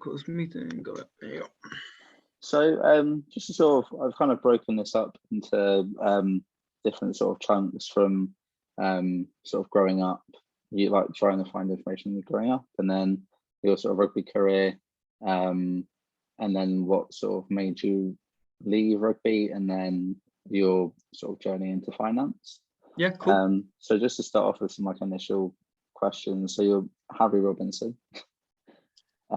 Close meeting. Got it. There you go. So just to sort of, I've kind of broken this up into different sort of chunks from sort of growing up, you like trying to find information growing up, and then your sort of rugby career, and then what sort of made you leave rugby, and then your sort of journey into finance. Yeah, cool. So just to start off with some like initial questions. So you're Harry Robinson.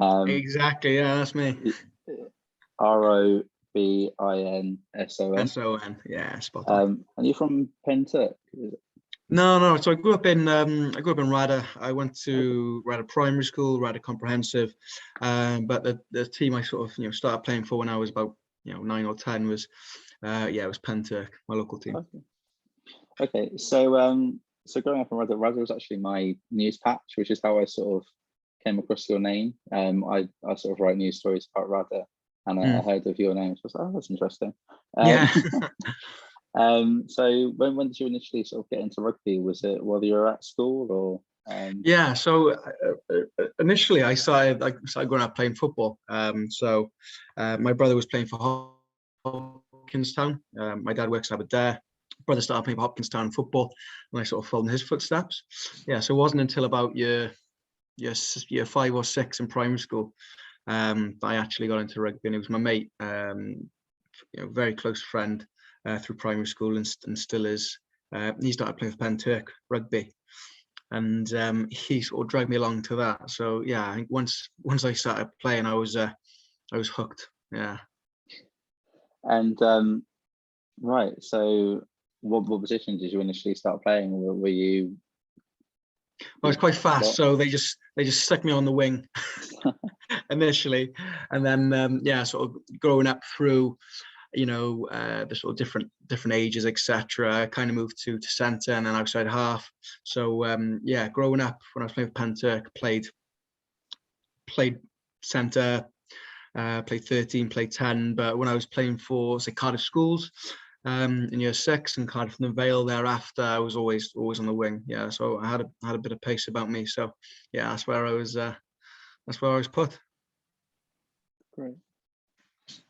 Exactly. Yeah, that's me. Robinson. SON. Yeah, spot on. And you're from Penturk? No. So I grew up in Rada. I went to Rada Primary School, Rada Comprehensive, but the team I sort of started playing for when I was about 9 or 10 was it was Penturk, my local team. Okay. So growing up in Rada was actually my news patch, which is how I sort of came across your name. I sort of write news stories about Rada, and I heard of your name. So I was like, oh, that's interesting. Yeah. So when did you initially sort of get into rugby? Was it while you were at school, or? Yeah. So initially, I started growing up playing football. My brother was playing for Hopkinstown. My dad works out there. Brother started playing for Hopkinstown football, and I sort of followed in his footsteps. Yeah. So it wasn't until about year 5 or 6 in primary school that I actually got into rugby, and it was my mate, very close friend through primary school, and still is. He started playing for Penturk rugby, and he sort of dragged me along to that. So yeah, I think once I started playing, I was hooked. Yeah. And right, so what position did you initially start playing? Were you? I was quite fast, so they just stuck me on the wing initially, and then sort of growing up through the sort of different ages, etc. Kind of moved to centre and then outside half. So growing up when I was playing for Penturk, played centre, played 13, played 10. But when I was playing for Cardiff Schools in year 6 and Cardiff and the Vale thereafter, I was always on the wing. Yeah, so I had a bit of pace about me. So yeah, that's where I was put. Great.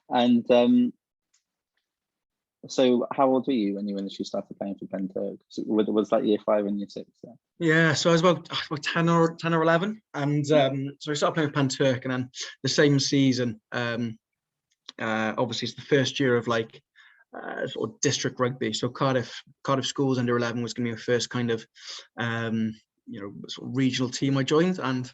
And so how old were you when you initially started playing for Penturk? Was that year 5 and year 6? Yeah, so I was about 10 or 11, and so I started playing with Penturk, and then the same season, obviously it's the first year of sort of district rugby. So Cardiff Schools under 11 was going to be my first kind of sort of regional team I joined, and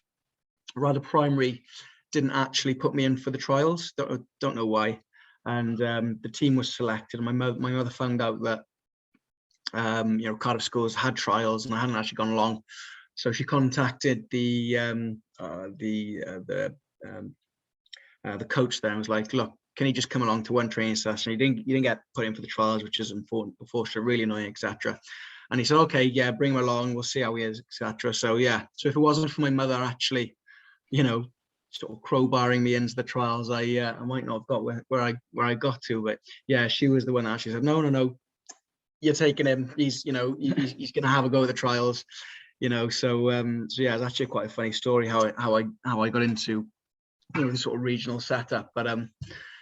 Rada Primary didn't actually put me in for the trials. Don't know why. And the team was selected, and my mother found out that Cardiff Schools had trials and I hadn't actually gone along, so she contacted the coach there and was like, look, can he just come along to one training session? You didn't get put in for the trials, which is unfortunate, really annoying, etc. And he said, okay, yeah, bring him along, we'll see how he is, etc. So yeah, so if it wasn't for my mother actually sort of crowbarring me into the trials, I might not have got where I got to. But yeah, she was the one that actually said, no, you're taking him. He's going to have a go at the trials, So yeah, it's actually quite a funny story how I got into the sort of regional setup. But so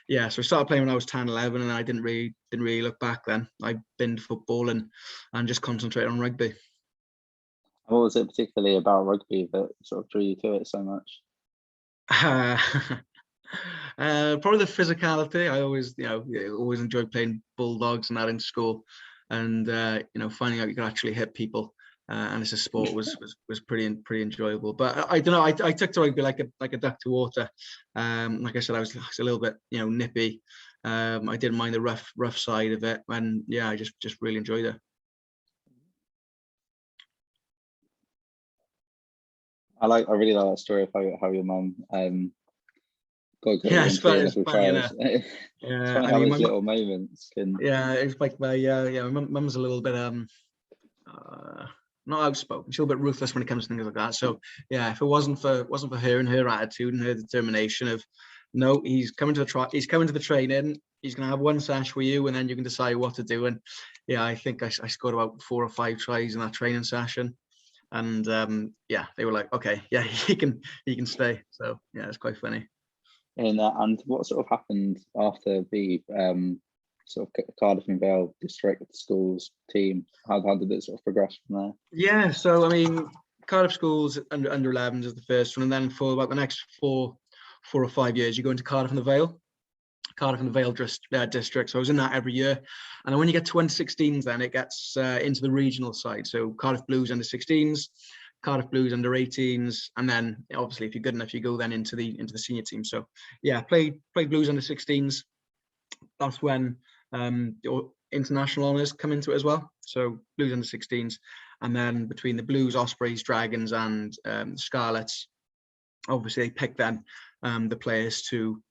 I started playing when I was 10, 11, and I didn't really look back then. I binned football and just concentrated on rugby. What was it particularly about rugby that sort of drew you to it so much? Probably the physicality. I always enjoyed playing bulldogs and that in school, and finding out you could actually hit people and as a sport was pretty enjoyable. But I don't know. I took to rugby like a duck to water. Like I said, I was a little bit nippy. I didn't mind the rough side of it, and yeah, I just really enjoyed it. I really like that story of how your mum got it's funny, trials. It's funny how those little moments can. Yeah, it's like my mum's a little bit not outspoken. She's a little bit ruthless when it comes to things like that. So yeah, if it wasn't for her and her attitude and her determination of, no, he's coming to the training, he's going to have one sash for you, and then you can decide what to do. And yeah, I think I scored about 4 or 5 tries in that training session. And yeah, they were like, okay, yeah, he can stay. So yeah, it's quite funny. And what sort of happened after the sort of Cardiff and Vale district schools team? How did it sort of progress from there? Yeah, so I mean, Cardiff schools under 11s is the first one, and then for about the next four or 5 years, you go into Cardiff and the Vale. Cardiff and the Vale district. So I was in that every year. And then when you get to under 16s, then it gets into the regional side. So Cardiff Blues under 16s, Cardiff Blues under 18s, and then obviously if you're good enough, you go then into the senior team. So yeah, played Blues under 16s. That's when your international honours come into it as well. So Blues under 16s, and then between the Blues, Ospreys, Dragons, and Scarlets, obviously they pick then the players to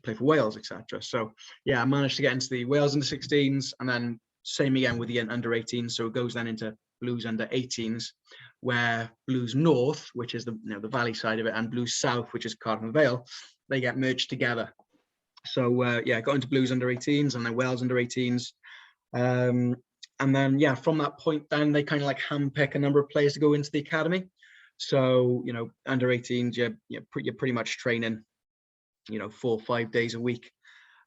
play for Wales, etc. So yeah, I managed to get into the Wales under 16s, and then same again with the under 18s. So it goes then into Blues under 18s, where Blues North, which is the Valley side of it, and Blues South, which is Cardiff and Vale, they get merged together. So yeah, got into Blues under 18s and then Wales under 18s. And then yeah, from that point then they kind of like handpick a number of players to go into the academy. So under 18s, you're pretty much training 4 or 5 days a week,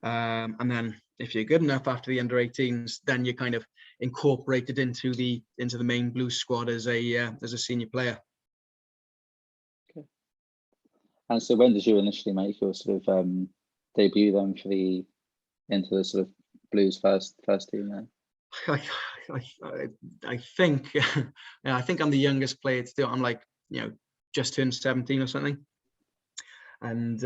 and then if you're good enough after the under 18s, then you're kind of incorporated into the main Blues squad as a senior player. Okay. And so when did you initially make your sort of debut then into the sort of Blues first team then? I think I think I'm the youngest player to do it. I'm like just turned 17 or something. And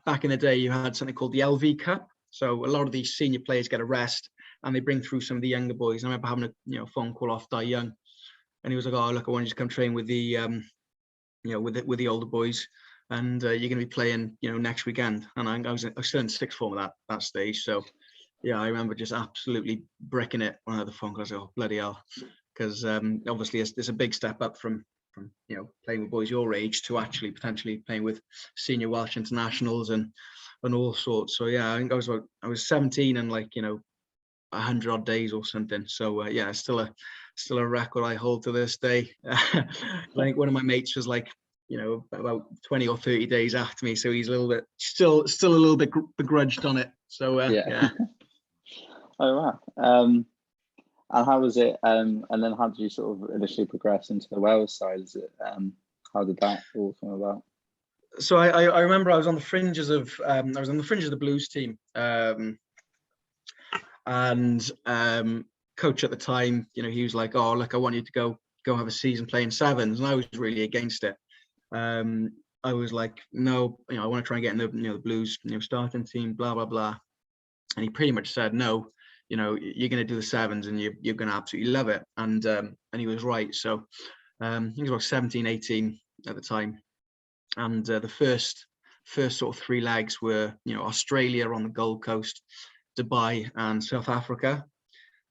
back in the day, you had something called the LV Cup. So a lot of these senior players get a rest, and they bring through some of the younger boys. I remember having a phone call off Di Young, and he was like, "Oh, look, I want you to come train with the with the older boys, and you're going to be playing next weekend." And I was still in sixth form at that stage, so yeah, I remember just absolutely bricking it when I had the phone call. I was like, "Oh, bloody hell," because obviously it's a big step up from playing with boys your age to actually potentially playing with senior Welsh internationals and all sorts. So yeah, I think I was 17 and 100 odd days or something. So yeah, still a record I hold to this day. I think one of my mates was about 20 or 30 days after me, so he's a little bit still a little bit begrudged on it. So yeah. Oh wow. And how was it? And then how did you sort of initially progress into the Wales side? Is it how did that all come about? So I remember I was on the fringes of the Blues team, and coach at the time, he was like, "Oh, look, I want you to go have a season playing sevens," and I was really against it. I was like, "No, I want to try and get in the Blues starting team, blah blah blah," and he pretty much said, "No. You're going to do the sevens and you're going to absolutely love it." And he was right. So he was about 17, 18 at the time. And the first sort of 3 legs were, Australia on the Gold Coast, Dubai and South Africa.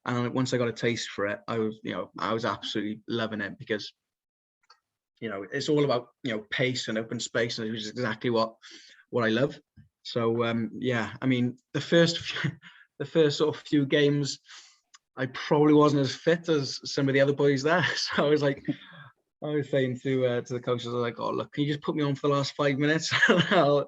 And once I got a taste for it, I was absolutely loving it because, it's all about, pace and open space. And it was exactly what I love. So yeah, I mean, the first sort of few games, I probably wasn't as fit as some of the other boys there. So I was saying to the coaches, I was like, "Oh, look, can you just put me on for the last 5 minutes? I'll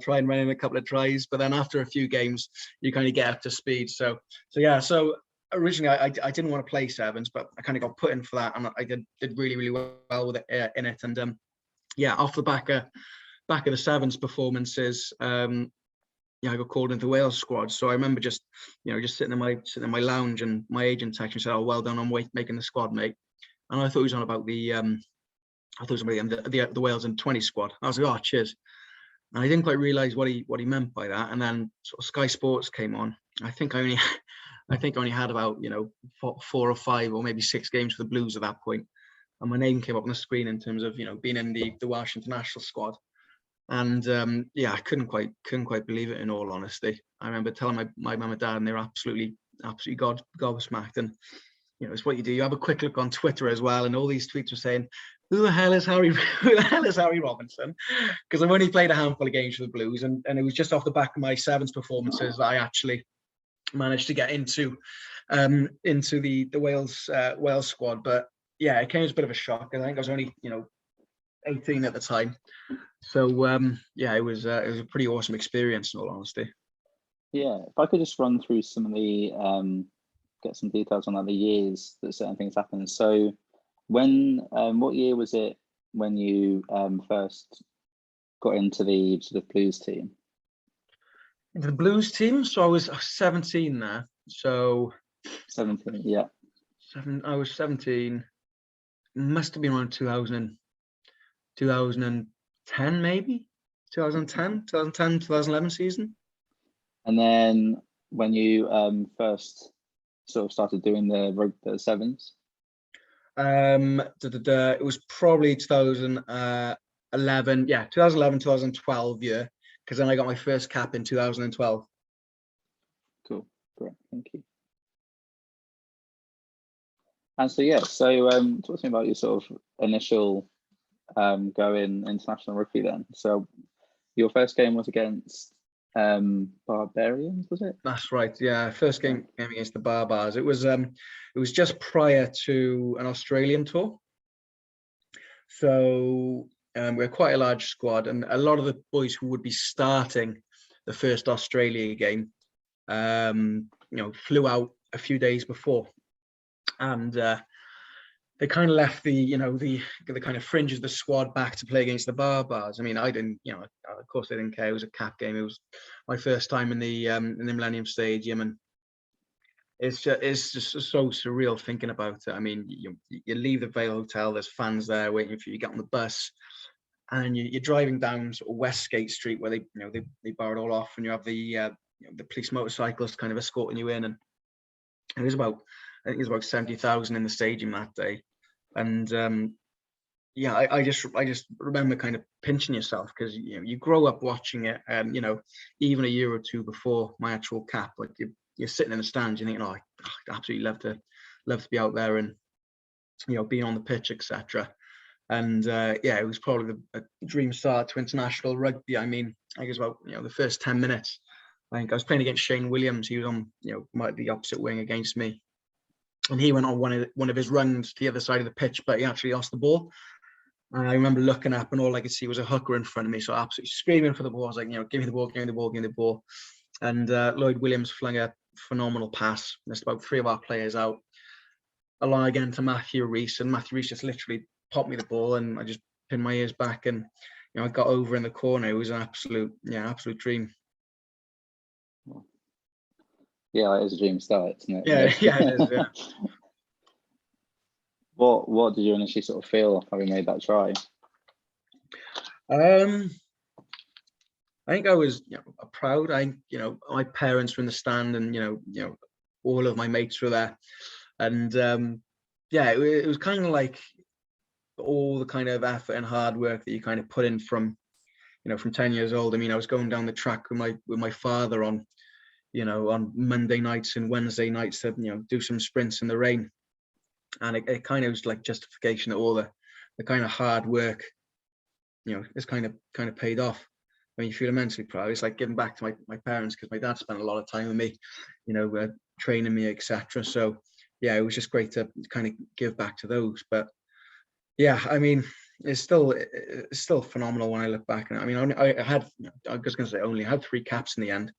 try and run in a couple of tries." But then after a few games, you kind of get up to speed. So yeah. So originally, I didn't want to play sevens, but I kind of got put in for that, and I did really really well with it in it. And yeah, off the back of the sevens performances, I got called into the Wales squad. So I remember just sitting in my lounge, and my agent texted me and said, "Oh, well done on making the squad, mate." And I thought he was on about the Wales under 20 squad. I was like, "Oh, cheers." And I didn't quite realise what he meant by that. And then sort of Sky Sports came on. I think I only had about 4 or 5 or maybe 6 games for the Blues at that point, and my name came up on the screen in terms of being in the Welsh international squad. And yeah, I couldn't quite believe it, in all honesty. I remember telling my mum and dad, and they were absolutely gobsmacked. And it's what you do. You have a quick look on Twitter as well, and all these tweets were saying, who the hell is Harry Robinson? Because I've only played a handful of games for the Blues, and it was just off the back of my sevens performances that I actually managed to get into into the Wales squad. But yeah, it came as a bit of a shock. I think I was only 18 at the time. So yeah, it was a pretty awesome experience in all honesty. Yeah, if I could just run through some of the get some details on like the years that certain things happened. So when what year was it when you first got into the sort of Blues team? Into the Blues team, so I was 17 there. So 17, yeah. I was 17. Must have been around 2010 maybe. 2011 season. And then when you first sort of started doing the sevens? It was probably 2011, 2011, 2012 year, because then I got my first cap in 2012. Cool, great, thank you. And so yeah, so talk to me about your sort of initial going international rugby then. So your first game was against Barbarians, was it? That's right. Yeah, first game against the Barbars. It was just prior to an Australian tour. So we're quite a large squad, and a lot of the boys who would be starting the first Australia game, flew out a few days before, and they kind of left the kind of fringes of the squad back to play against the Barbars. I mean, I didn't, of course, I didn't care. It was a cap game. It was my first time in the Millennium Stadium, and it's just so surreal thinking about it. I mean, you leave the Vale Hotel. There's fans there waiting for you. You get on the bus, and you're driving down sort of Westgate Street where they bar it all off, and you have the police motorcyclists kind of escorting you in, and it was about. I think it was about 70,000 in the stadium that day, and I just remember kind of pinching yourself because you grow up watching it, and even a year or two before my actual cap, like you're sitting in the stands, you think, I'd absolutely love to be out there and being on the pitch, etc. And it was probably a dream start to international rugby. I mean, I guess about the first 10 minutes, I think I was playing against Shane Williams. He was on the opposite wing against me. And he went on one of his runs to the other side of the pitch, but he actually lost the ball. And I remember looking up, and all I could see was a hooker in front of me. So absolutely screaming for the ball. I was like, give me the ball, give me the ball, give me the ball. And Lloyd Williams flung a phenomenal pass. There's about 3 of our players out. Along again to Matthew Rees, and Matthew Rees just literally popped me the ball, and I just pinned my ears back, and I got over in the corner. It was an absolute dream. Yeah, it is a dream start, isn't it? Yeah, it is. Yeah. What did you initially sort of feel having made that try? I think I was proud. My parents were in the stand, and all of my mates were there, and it was kind of like all the kind of effort and hard work that you kind of put in from 10 years old. I mean, I was going down the track with my father on Monday nights and Wednesday nights to do some sprints in the rain, and it kind of was like justification that all the kind of hard work it's kind of paid off. I mean, you feel immensely proud. It's like giving back to my parents, because my dad spent a lot of time with me, training me, etc. So yeah, it was just great to kind of give back to those. But yeah, I mean, it's still phenomenal when I look back. And I mean, I was going to say only had 3 caps in the end.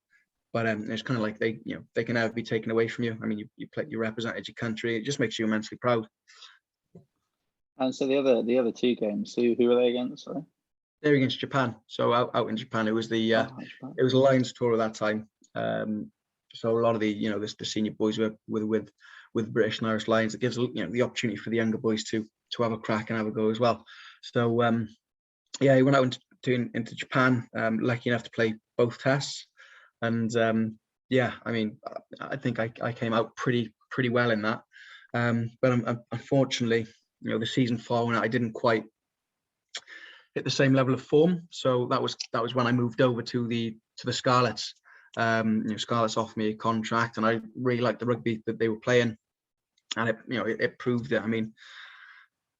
But it's kind of like they can never be taken away from you. I mean, you represented your country. It just makes you immensely proud. And so the other 2 games, who were they against? Sorry, they're against Japan. So out in Japan, it was it was a Lions tour at that time. So a lot of the the senior boys were with British and Irish Lions. It gives the opportunity for the younger boys to have a crack and have a go as well. So he went out into Japan. Lucky enough to play both tests. And I mean, I think I came out pretty well in that, but unfortunately, the season following, I didn't quite hit the same level of form. So that was when I moved over to the Scarlets. Scarlets offered me a contract, and I really liked the rugby that they were playing, and it proved it. I mean,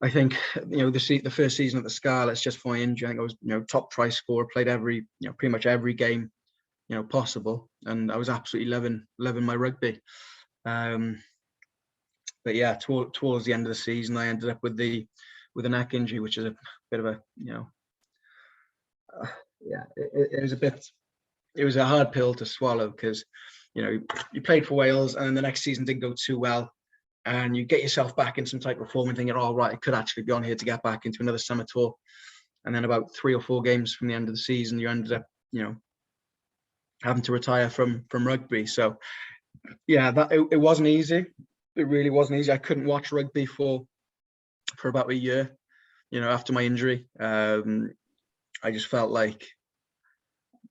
I think the first season at the Scarlets, just for my injury, I think I was top try scorer, played pretty much every game possible, and I was absolutely loving my rugby. But yeah, towards the end of the season, I ended up with a neck injury, which is a bit of a, it was a hard pill to swallow, because, you played for Wales and then the next season didn't go too well, and you get yourself back in some type of form and thinking, oh, right, I could actually be on here to get back into another summer tour. And then about 3 or 4 games from the end of the season, you ended up, having to retire from rugby. So yeah, it wasn't easy. It really wasn't easy. I couldn't watch rugby for about a year, after my injury. I just felt like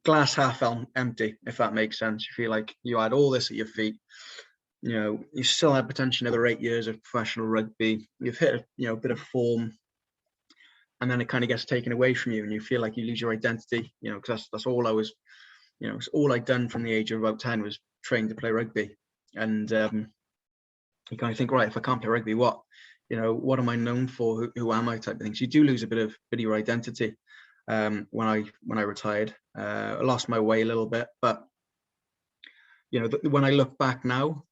glass half empty, if that makes sense. You feel like you had all this at your feet. You still had potentially another 8 years of professional rugby. You've hit a bit of form, and then it kind of gets taken away from you, and you feel like you lose your identity. Because that's all I was. It's all I'd done from the age of about 10 was train to play rugby. And you kind of think, right, if I can't play rugby, what am I known for? Who am I? Type of things. You do lose a bit of your identity. When I retired, I lost my way a little bit, but when I look back now,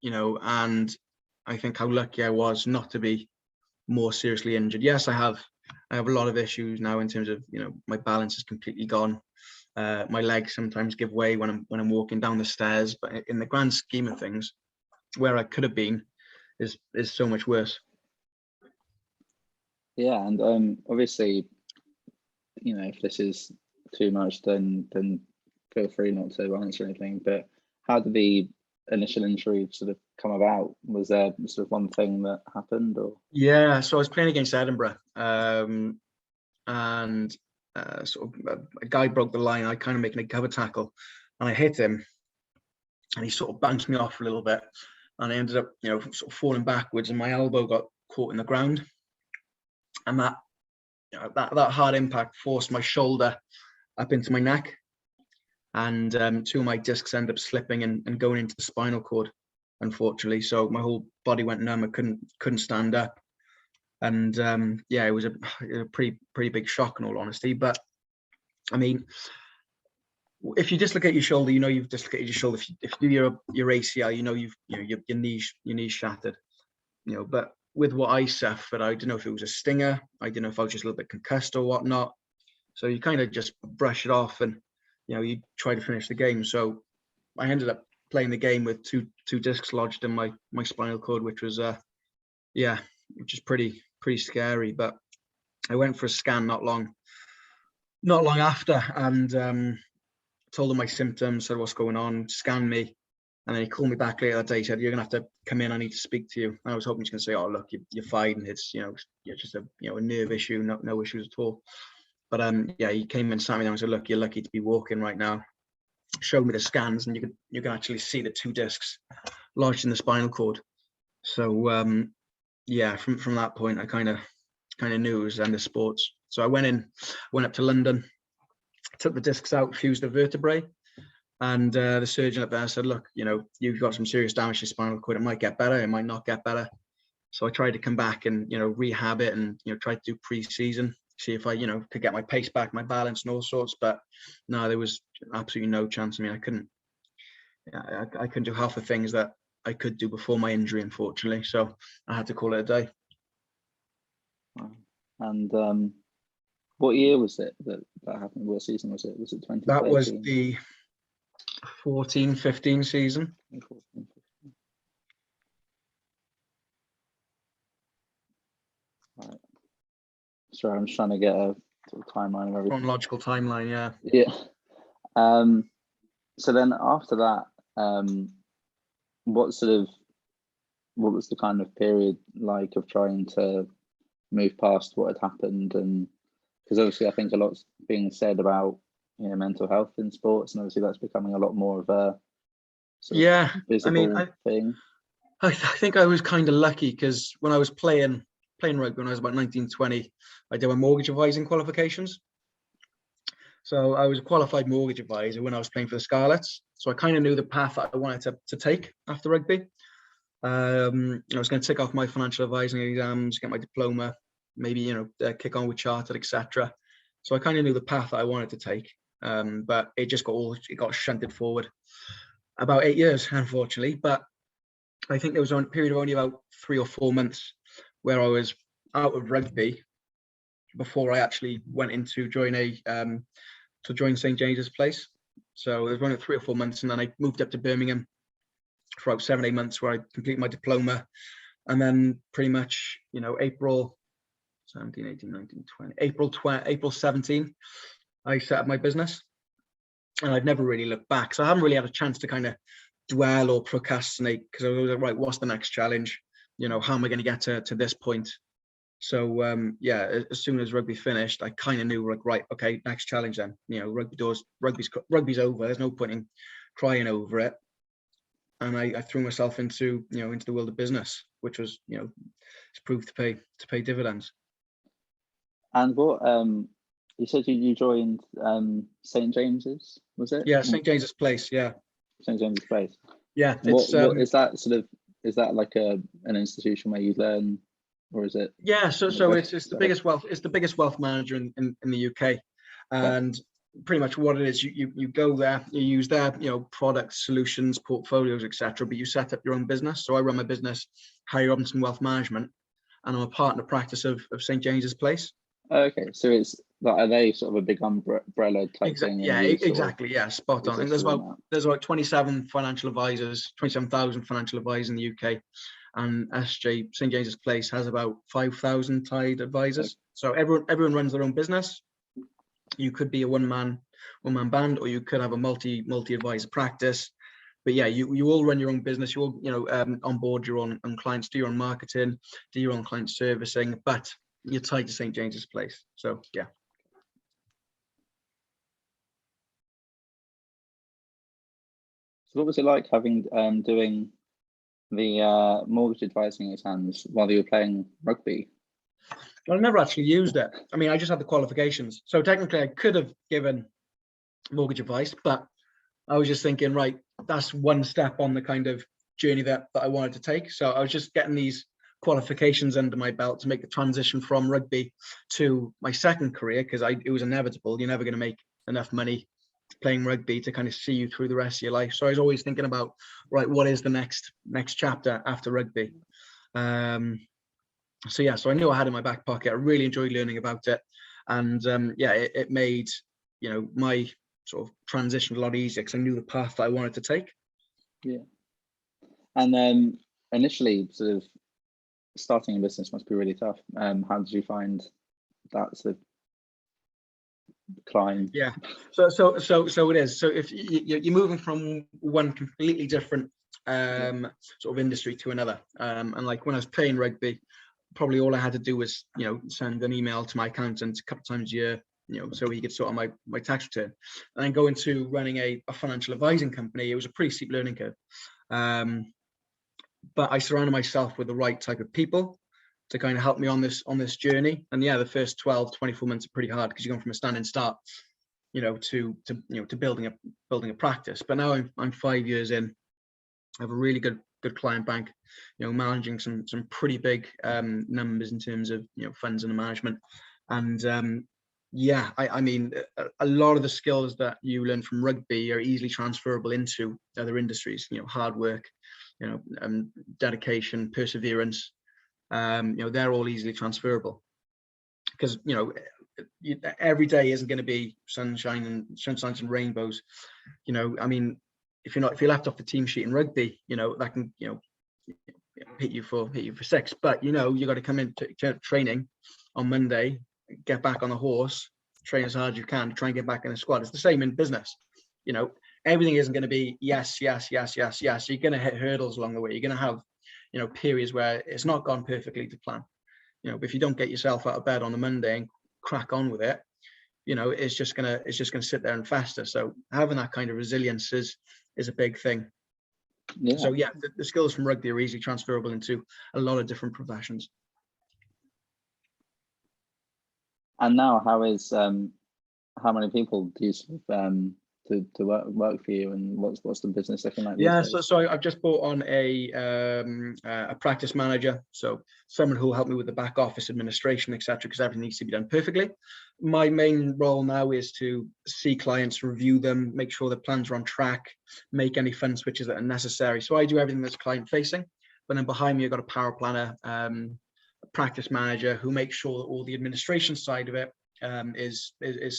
and I think how lucky I was not to be more seriously injured. Yes, I have a lot of issues now in terms of my balance is completely gone. My legs sometimes give way when I'm walking down the stairs, but in the grand scheme of things, where I could have been is so much worse. Yeah, and obviously, if this is too much, then feel free not to answer anything. But how did the initial injury sort of come about? Was there sort of one thing that happened, or? Yeah, so I was playing against Edinburgh, and sort of a guy broke the line. I kind of making a cover tackle, and I hit him, and he sort of bounced me off a little bit, and I ended up, sort of falling backwards, and my elbow got caught in the ground, and that hard impact forced my shoulder up into my neck, and 2 of my discs ended up slipping and going into the spinal cord, unfortunately. So my whole body went numb. I couldn't stand up. And yeah, it was a pretty big shock, in all honesty. But I mean, if you dislocate your shoulder, you've dislocated your shoulder. If you do your ACL, your knee's shattered. But with what I suffered, I don't know if it was a stinger. I don't know if I was just a little bit concussed or whatnot. So you kind of just brush it off, and you try to finish the game. So I ended up playing the game with two discs lodged in my spinal cord, which was which is pretty scary. But I went for a scan not long after, and told him my symptoms, said what's going on, scanned me, and then he called me back later that day. He said, "You're gonna have to come in. I need to speak to you." And I was hoping he's gonna say, "Oh, look, you're fine. It's just a a nerve issue, no issues at all." But he came and sat me down and said, "Look, you're lucky to be walking right now." Showed me the scans, and you can actually see the 2 discs lodged in the spinal cord. So from that point, I kind of knew it was the end of sports. So I went up to London, took the discs out, fused the vertebrae, and the surgeon up there said, "Look, you've got some serious damage to your spinal cord. It might get better, it might not get better." So I tried to come back and rehab it, and try to do pre-season, see if I could get my pace back, my balance, and all sorts. But no, there was absolutely no chance. I mean, I couldn't do half the things that I could do before my injury, unfortunately. So I had to call it a day. And what year was it that happened? What season was it? Was it 2013? That was the 14-15 season. Right. Sorry, I'm just trying to get a sort of timeline of everything. Chronological timeline, yeah. Yeah. So then after that, what was the kind of period like of trying to move past what had happened? And because obviously I think a lot's being said about mental health in sports, and obviously that's becoming a lot more of a sort of visible thing. I think I was kind of lucky, because when I was playing rugby when I was about 19, 20, I did my mortgage advising qualifications. So I was a qualified mortgage advisor when I was playing for the Scarlets. So I kind of knew the path that I wanted to take after rugby. I was going to tick off my financial advising exams, get my diploma, maybe kick on with chartered, etc. So I kind of knew the path that I wanted to take, but it just got shunted forward. About 8 years, unfortunately, but I think there was a period of only about 3 or 4 months where I was out of rugby before I actually went in to join St James's Place. So there was only 3 or 4 months, and then I moved up to Birmingham for about 7 or 8 months, where I completed my diploma, and then pretty much, April 17, 18, 19, 20, April 17, I set up my business, and I've never really looked back. So I haven't really had a chance to kind of dwell or procrastinate, because I was like, right, what's the next challenge? How am I going to get to this point? So yeah, as soon as rugby finished, I kind of knew, like, right, okay, next challenge then. Rugby's over. There's no point in crying over it. And I threw myself into the world of business, which was it's proved to pay dividends. And what you said you joined St James's, was it? Yeah, St James's Place. Yeah, St James's Place. Yeah, What is that sort of? Is that like an institution where you learn, or is it? Yeah, so it's the biggest wealth manager in the UK, and pretty much what it is, you go there, you use their products, solutions, portfolios, etc. But you set up your own business. So I run my business, Harry Robinson Wealth Management, and I'm a partner practice of St James's Place. Okay, so it's like, are they sort of a big umbrella type thing? Yeah, exactly. Yeah, spot on. And there's about 27,000 financial advisors in the UK, and St James's Place has about 5,000 tied advisors. Okay. So everyone runs their own business. You could be a one man band, or you could have a multi advisor practice. But yeah, you all run your own business. You all onboard your own clients, do your own marketing, do your own client servicing, but you're tied to St James's Place. So yeah. So what was it like having doing the mortgage advising exams while you were playing rugby? Well, I never actually used it. I mean, I just had the qualifications. So technically I could have given mortgage advice, but I was just thinking, right, that's one step on the kind of journey that I wanted to take. So I was just getting these qualifications under my belt to make the transition from rugby to my second career, because it was inevitable. You're never going to make enough money playing rugby to kind of see you through the rest of your life. So I was always thinking about, right, what is the next chapter after rugby? So yeah, so I knew I had it in my back pocket. I really enjoyed learning about it, and yeah, it made my sort of transition a lot easier, because I knew the path that I wanted to take. Yeah. And initially, sort of starting a business must be really tough. How did you find that sort of climb? Yeah, so it is. So if you're moving from one completely different sort of industry to another, and like when I was playing rugby, probably all I had to do was send an email to my accountant a couple times a year, so he could sort out my tax return. And then go into running a financial advising company, it was a pretty steep learning curve. But I surrounded myself with the right type of people to kind of help me on this journey. And yeah, the first 12-24 months are pretty hard, because you're going from a standing start, to building a practice. But now I'm 5 years in. I have a really good client bank, managing some pretty big numbers in terms of funds under management. And yeah, I mean, a lot of the skills that you learn from rugby are easily transferable into other industries. Hard work, dedication, perseverance. They're all easily transferable, because every day isn't going to be sunshine and rainbows. I mean, if you're left off the team sheet in rugby, that can hit you for 6. But you got to come into training on Monday, get back on the horse, train as hard as you can to try and get back in the squad. It's the same in business. Everything isn't going to be yes. You're going to hit hurdles along the way. You're going to have periods where it's not gone perfectly to plan. But if you don't get yourself out of bed on a Monday and crack on with it, it's just gonna sit there and fester. So having that kind of resilience is a big thing. Yeah. So yeah, the skills from rugby are easily transferable into a lot of different professions. And now, how many people do you to work for you, and what's the business looking like these Yeah, days? so I've just brought on a practice manager, so someone who will help me with the back office administration, etc., because everything needs to be done perfectly. My main role now is to see clients, review them, make sure the plans are on track, make any fund switches that are necessary. So I do everything that's client facing, but then behind me I've got a power planner, a practice manager who makes sure that all the administration side of it is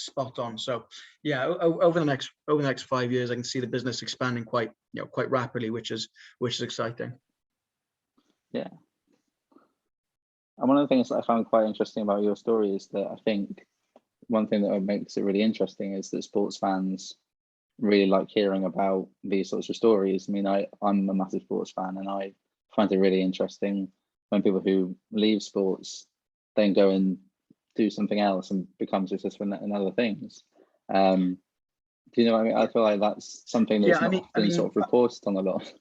spot on. So yeah, over the next 5 years, I can see the business expanding quite rapidly, which is exciting. Yeah. And one of the things that I found quite interesting about your story is that I think one thing that makes it really interesting is that sports fans really like hearing about these sorts of stories. I mean, I'm a massive sports fan, and I find it really interesting when people who leave sports then go and do something else and become successful in other things. Do you know what I mean? I feel like that's something that's not often sort of reported on a lot.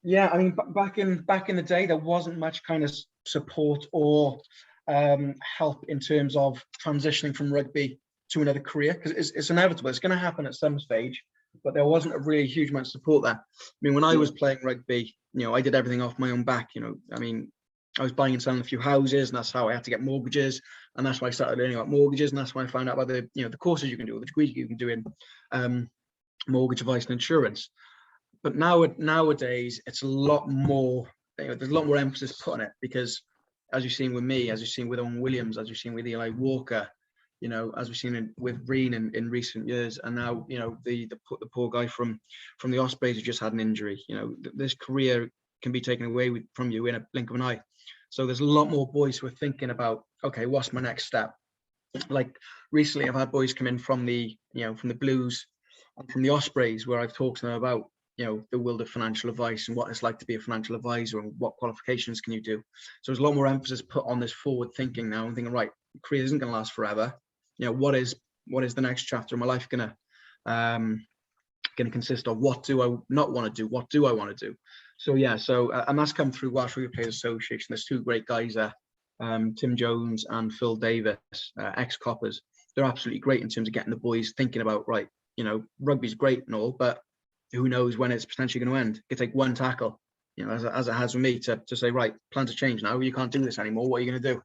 Yeah, I mean, back in the day, there wasn't much kind of support or help in terms of transitioning from rugby to another career, because it's inevitable. It's going to happen at some stage, but there wasn't a really huge amount of support there. I mean, when I was playing rugby, I did everything off my own back. I mean, I was buying and selling a few houses, and that's how I had to get mortgages, and that's why I started learning about mortgages, and that's when I found out about the courses you can do, or the degrees you can do in mortgage advice and insurance. But nowadays, it's a lot more. There's a lot more emphasis put on it, because, as you've seen with me, as you've seen with Owen Williams, as you've seen with Eli Walker, as we've seen with Breen in recent years, and now the poor guy from the Ospreys who just had an injury. This career can be taken away from you in a blink of an eye. So there's a lot more boys who are thinking about, okay, what's my next step? Like recently, I've had boys come in from the Blues and from the Ospreys, where I've talked to them about the world of financial advice and what it's like to be a financial advisor and what qualifications can you do. So there's a lot more emphasis put on this forward thinking now, and thinking, right, career isn't going to last forever. What is the next chapter of my life going to consist of? What do I not want to do? What do I want to do? So yeah, and that's come through Welsh Rugby Players Association. There's two great guys there, Tim Jones and Phil Davis, ex-Coppers. They're absolutely great in terms of getting the boys thinking about, right, rugby's great and all, but who knows when it's potentially going to end. It could take one tackle, as it has with me, to say, right, plans have changed now. You can't do this anymore. What are you going to do?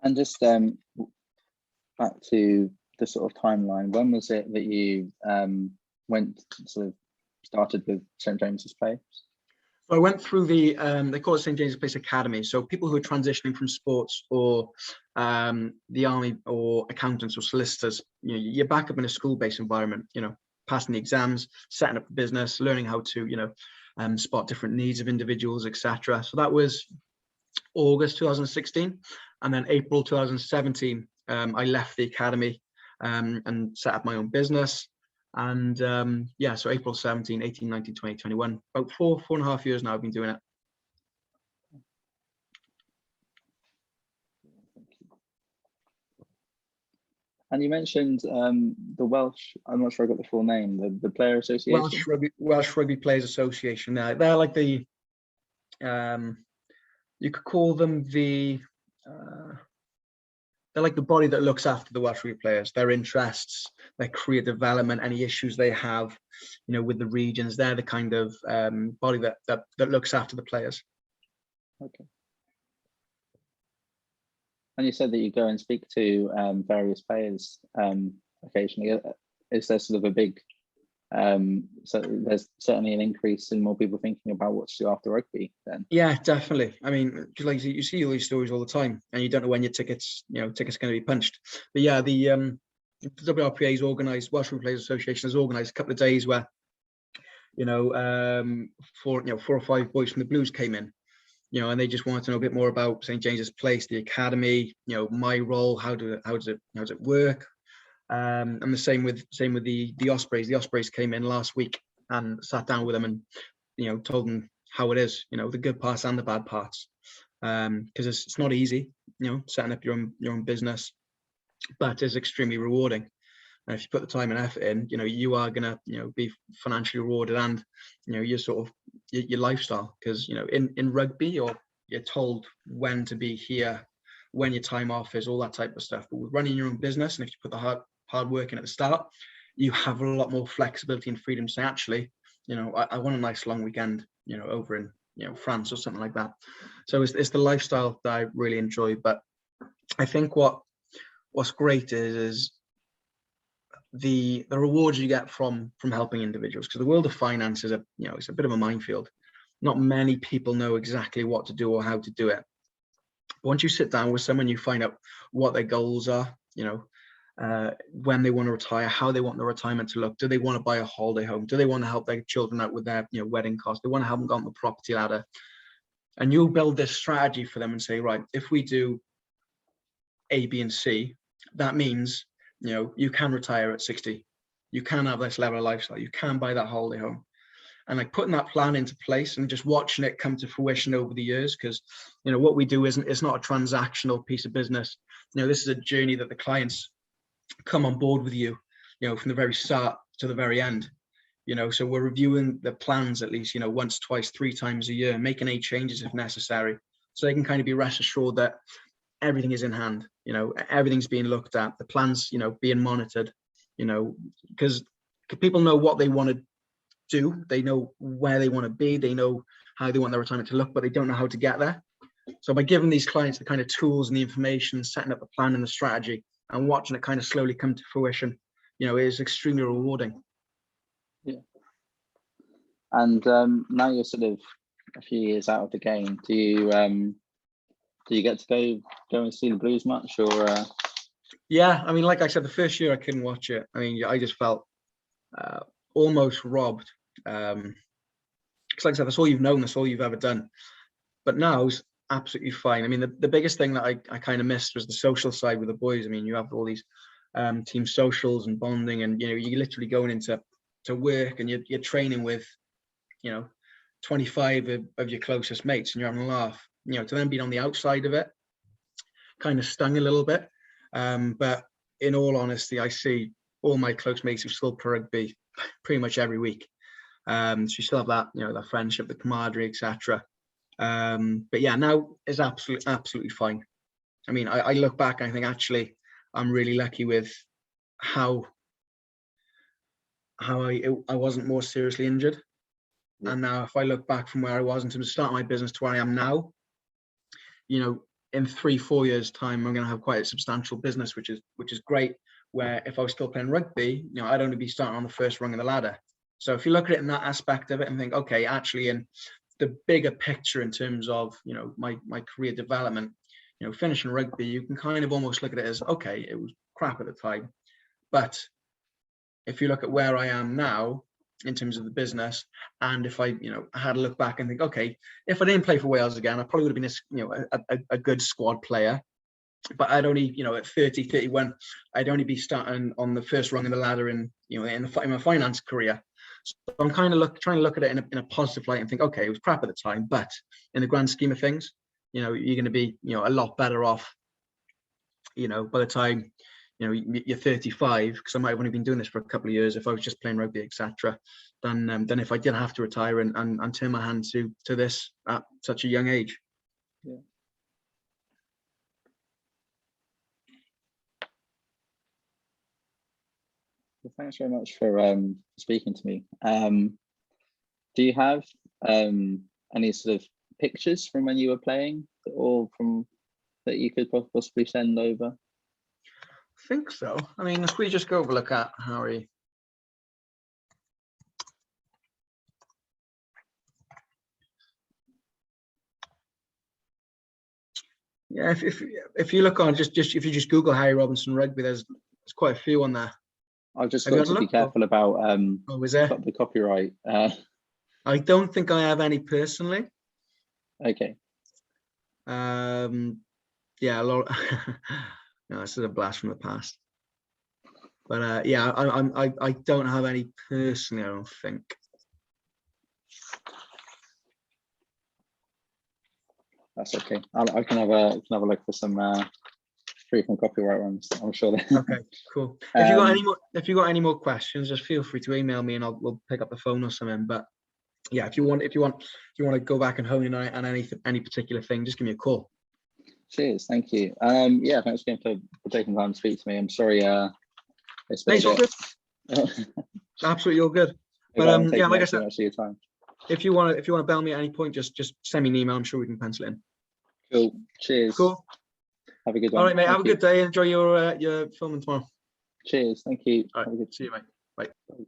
And just back to the sort of timeline, when was it that you started with St James's Place? So I went through they call it St James's Place Academy. So people who are transitioning from sports or the army or accountants or solicitors, you're back up in a school-based environment, passing the exams, setting up the business, learning how to, spot different needs of individuals, etc. So that was August 2016. And then April 2017, I left the academy and set up my own business. And so April 17, 18, 19, 20, 21, about four and a half years now I've been doing it. And you mentioned the Welsh, I'm not sure I got the full name, the Player Association? Welsh Rugby Players Association. They're like the, you could call them they're like the body that looks after the Welsh Rugby players, their interests, their career development, any issues they have, with the regions. They're the kind of body that looks after the players. Okay. And you said that you go and speak to various players occasionally. Is there sort of a big, so there's certainly an increase in more people thinking about what to do after rugby then? Yeah, definitely. I mean, like you see all these stories all the time, and you don't know when your tickets going to be punched. But yeah, the WRPA is organised, Welsh Rugby Players Association has organised a couple of days where, 4 or 5 boys from the Blues came in, and they just wanted to know a bit more about St James's Place, the academy, my role, how does it work, and the same with the Ospreys. The Ospreys came in last week and sat down with them and told them how it is, the good parts and the bad parts, because it's not easy, setting up your own business, but it's extremely rewarding. And if you put the time and effort in, you are gonna, be financially rewarded, and your sort of your lifestyle. Because in rugby, you're told when to be here, when your time off is, all that type of stuff. But with running your own business, and if you put the hard working at the start, you have a lot more flexibility and freedom to say, actually, I want a nice long weekend, over in, France or something like that. So it's the lifestyle that I really enjoy. But I think what's great is the rewards you get from helping individuals, because the world of finance is it's a bit of a minefield. Not many people know exactly what to do or how to do it. But once you sit down with someone, you find out what their goals are, when they want to retire, how they want their retirement to look. Do they want to buy a holiday home? Do they want to help their children out with their wedding costs? They want to help them go on the property ladder. And you'll build this strategy for them and say, right, if we do A, B, and C, that means you can retire at 60. You can have this level of lifestyle. You can buy that holiday home. And like putting that plan into place and just watching it come to fruition over the years, because what we do it's not a transactional piece of business. This is a journey that the clients come on board with you, from the very start to the very end. So we're reviewing the plans at least, once, twice, 3 times a year, making any changes if necessary, so they can kind of be rest assured that everything is in hand. Everything's being looked at, the plans, being monitored, because people know what they want to do, they know where they want to be, they know how they want their retirement to look, but they don't know how to get there. So by giving these clients the kind of tools and the information, setting up the plan and the strategy, and watching it kind of slowly come to fruition, is extremely rewarding. Yeah. And now you're sort of a few years out of the game. Do you get to go and see the Blues much, or? Yeah, I mean, like I said, the first year I couldn't watch it. I mean, I just felt almost robbed. Because like I said, that's all you've known, that's all you've ever done. But now it's absolutely fine. I mean, the biggest thing that I kind of missed was the social side with the boys. I mean, you have all these team socials and bonding, and you're literally going into work and you're training with 25 of your closest mates, and you're having a laugh. To then being on the outside of it kind of stung a little bit. But in all honesty, I see all my close mates who still play rugby pretty much every week. So you still have that, that friendship, the camaraderie, etc. But yeah, now is absolutely fine. I mean, I look back and I think actually I'm really lucky with how I wasn't more seriously injured. Yeah. And now if I look back from where I was in terms of starting my business to where I am now, in 3-4 years time, I'm going to have quite a substantial business, which is great. Where if I was still playing rugby, I'd only be starting on the first rung of the ladder. So if you look at it in that aspect of it and think, okay, actually in the bigger picture in terms of, my career development, finishing rugby, you can kind of almost look at it as, okay, it was crap at the time. But if you look at where I am now in terms of the business, and if I, had to look back and think, okay, if I didn't play for Wales again, I probably would have been a good squad player. But I'd only, at 30, 31, I'd only be starting on the first rung of the ladder in my finance career. So I'm kind of trying to look at it in a positive light and think, okay, it was crap at the time, but in the grand scheme of things, you're going to be, a lot better off, by the time, you're 35, because I might have only been doing this for a couple of years if I was just playing rugby, etc. Than if I did have to retire and turn my hand to this at such a young age. Yeah. Well, thanks very much for speaking to me. Do you have any sort of pictures from when you were playing, or from that you could possibly send over? I think so. I mean, if we just go over a look at Harry. Yeah, if you look on just if you just Google Harry Robinson rugby, there's quite a few on there. I've just got to be careful about the copyright. I don't think I have any personally. Okay. Yeah, a lot. No, this is a blast from the past. But yeah, I don't have any personally, I don't think. That's okay. I can have a look for some free from copyright ones. I'm sure. Okay, cool. If you got any more questions, just feel free to email me and we'll pick up the phone or something. But yeah, if you want to go back and hone in on any particular thing, just give me a call. Cheers, thank you. Yeah, thanks again for taking time to speak to me. I'm sorry It's been It's all a good. bit. Absolutely all good. If But I haven't yeah, taken like I up too said, much of your time. if you want to bell me at any point, just send me an email. I'm sure we can pencil it in. Cool. Cheers. Cool. Have a good All one. right, mate. Thank Have a you. good day. Enjoy your filming tomorrow. Cheers. Thank you. All Have a right. good See you, mate. Bye. Bye.